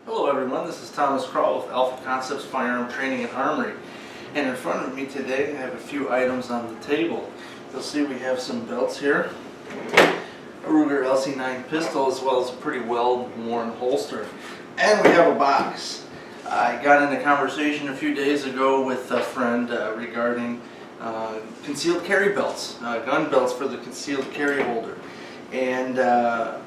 Hello everyone, this is Thomas Krall with Alpha Koncepts Firearm Training and Armory. And in front of me today I have a few items on the table. You'll see we have some belts here, a Ruger LC9 pistol, as well as a pretty well-worn holster. And we have a box. I got in a conversation a few days ago with a friend regarding concealed carry belts, gun belts for the concealed carry holder. And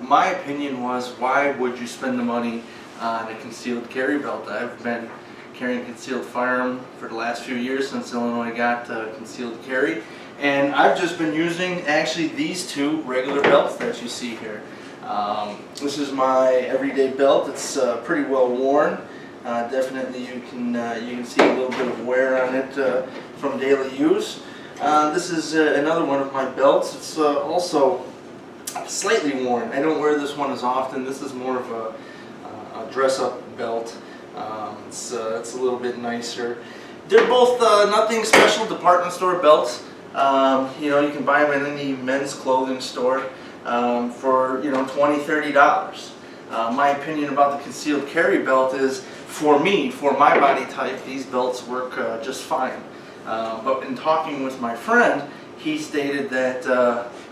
my opinion was, why would you spend the money on a concealed carry belt? I've been carrying concealed firearm for the last few years since Illinois got concealed carry, and I've just been using actually these two regular belts that you see here. This is my everyday belt. It's pretty well worn. Definitely you can see a little bit of wear on it from daily use. This is another one of my belts. It's also slightly worn. I don't wear this one as often. This is more of a dress-up belt. It's a little bit nicer. They're both nothing special department store belts. You know, you can buy them in any men's clothing store for $20–30. My opinion about the concealed carry belt is, for me, for my body type, these belts work just fine. But in talking with my friend, he stated that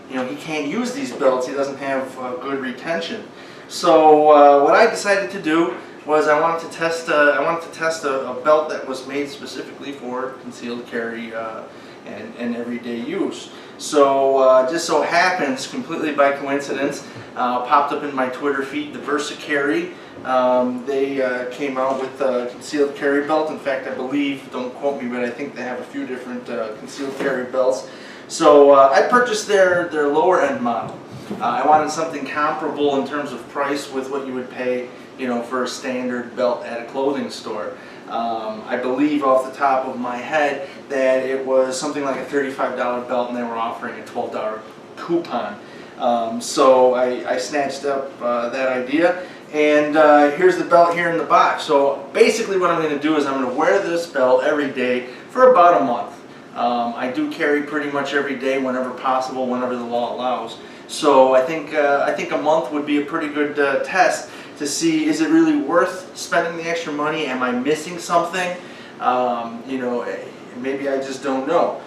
he can't use these belts. He doesn't have good retention. So what I decided to do was I wanted to test a belt that was made specifically for concealed carry and everyday use. So just so happens, completely by coincidence, popped up in my Twitter feed, the Versacarry. They came out with a concealed carry belt. In fact, I believe, don't quote me, but I think they have a few different concealed carry belts. So I purchased their lower end model. I wanted something comparable in terms of price with what you would pay, for a standard belt at a clothing store. I believe off the top of my head that it was something like a $35 belt, and they were offering a $12 coupon. So I snatched up that idea, and here's the belt here in the box. So basically what I'm going to do is I'm going to wear this belt every day for about a month. I do carry pretty much every day whenever possible, whenever the law allows. So I think a month would be a pretty good test to see, is it really worth spending the extra money? Am I missing something? Maybe I just don't know.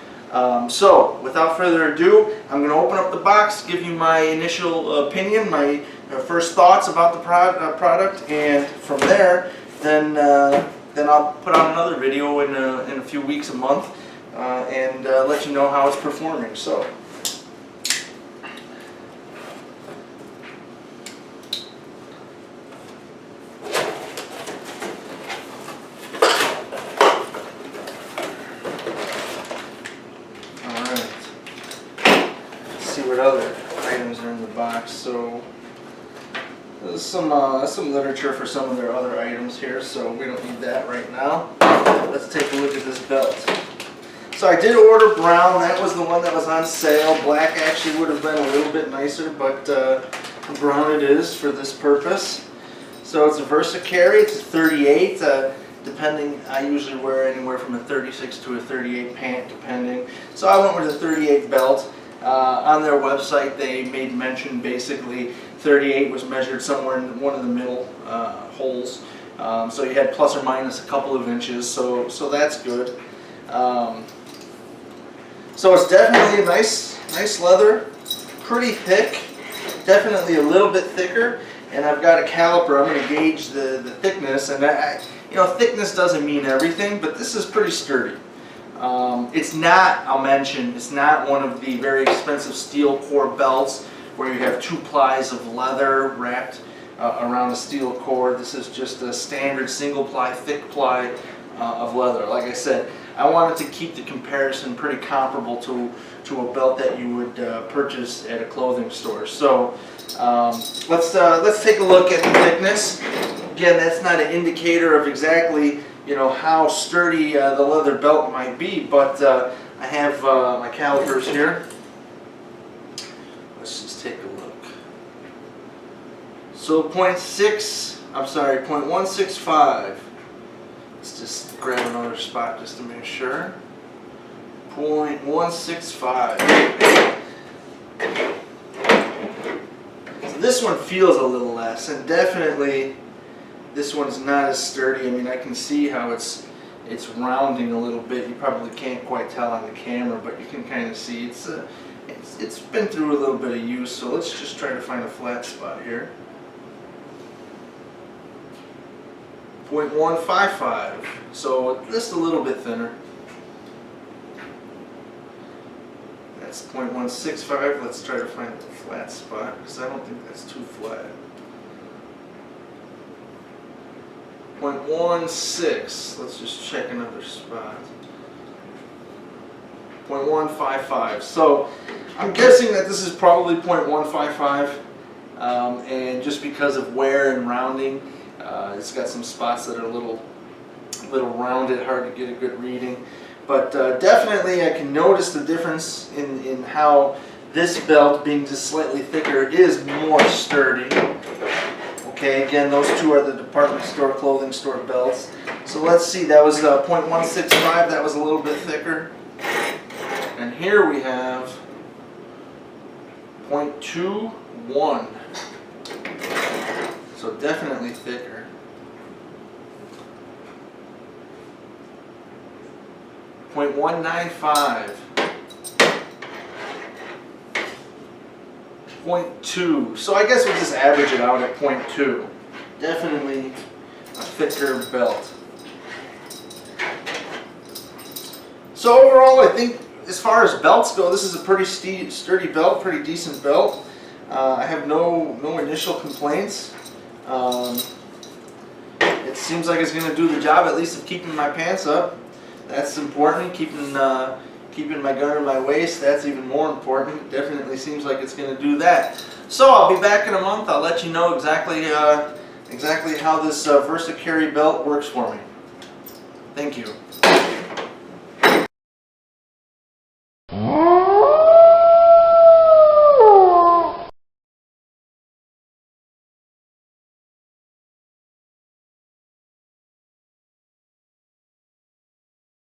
So without further ado, I'm going to open up the box, give you my initial opinion, my first thoughts about the product, and from there, then I'll put out another video in a few weeks, a month, and let you know how it's performing. So. See what other items are in the box. So there's some literature for some of their other items here, so we don't need that right now. Let's take a look at this belt. So I did order brown. That was the one that was on sale. Black actually would have been a little bit nicer, but brown it is for this purpose. So it's a Versacarry. It's a 38. Depending, I usually wear anywhere from a 36 to a 38 pant, depending. So I went with a 38 belt. On their website, they made mention, basically 38 was measured somewhere in one of the middle holes, so you had plus or minus a couple of inches, so that's good. So it's definitely a nice leather, pretty thick, definitely a little bit thicker, and I've got a caliper. I'm going to gauge the thickness, and thickness doesn't mean everything, but this is pretty sturdy. It's not, I'll mention, it's not one of the very expensive steel core belts where you have 2 plies of leather wrapped around a steel core. This is just a standard single ply, thick ply of leather. Like I said, I wanted to keep the comparison pretty comparable to a belt that you would purchase at a clothing store. So let's take a look at the thickness. Again, that's not an indicator of exactly how sturdy the leather belt might be, but I have my calipers here. Let's just take a look. So 0.165. Let's just grab another spot just to make sure. 0.165. So this one feels a little less, and definitely This one's not as sturdy. I mean, I can see how it's rounding a little bit. You probably can't quite tell on the camera, but you can kind of see it's been through a little bit of use. So let's just try to find a flat spot here. 0.155, so just a little bit thinner. That's 0.165. Let's try to find a flat spot because I don't think that's too flat. 0.16. Let's just check another spot. 0.155. So I'm guessing that this is probably 0.155, and just because of wear and rounding, it's got some spots that are a little rounded, hard to get a good reading. But definitely I can notice the difference in how this belt, being just slightly thicker, is more sturdy. Okay, again, those two are the department store, clothing store belts. So let's see, that was 0.165, that was a little bit thicker. And here we have 0.21. So definitely thicker. 0.195. 0.2. So I guess we'll just average it out at 0.2. Definitely a thicker belt. So overall, I think as far as belts go, this is a pretty sturdy belt, pretty decent belt. I have no initial complaints. It seems like it's going to do the job, at least of keeping my pants up. That's important. Keeping my gun in my waist, that's even more important. It definitely seems like it's going to do that. So I'll be back in a month. I'll let you know exactly how this Versacarry belt works for me. Thank you.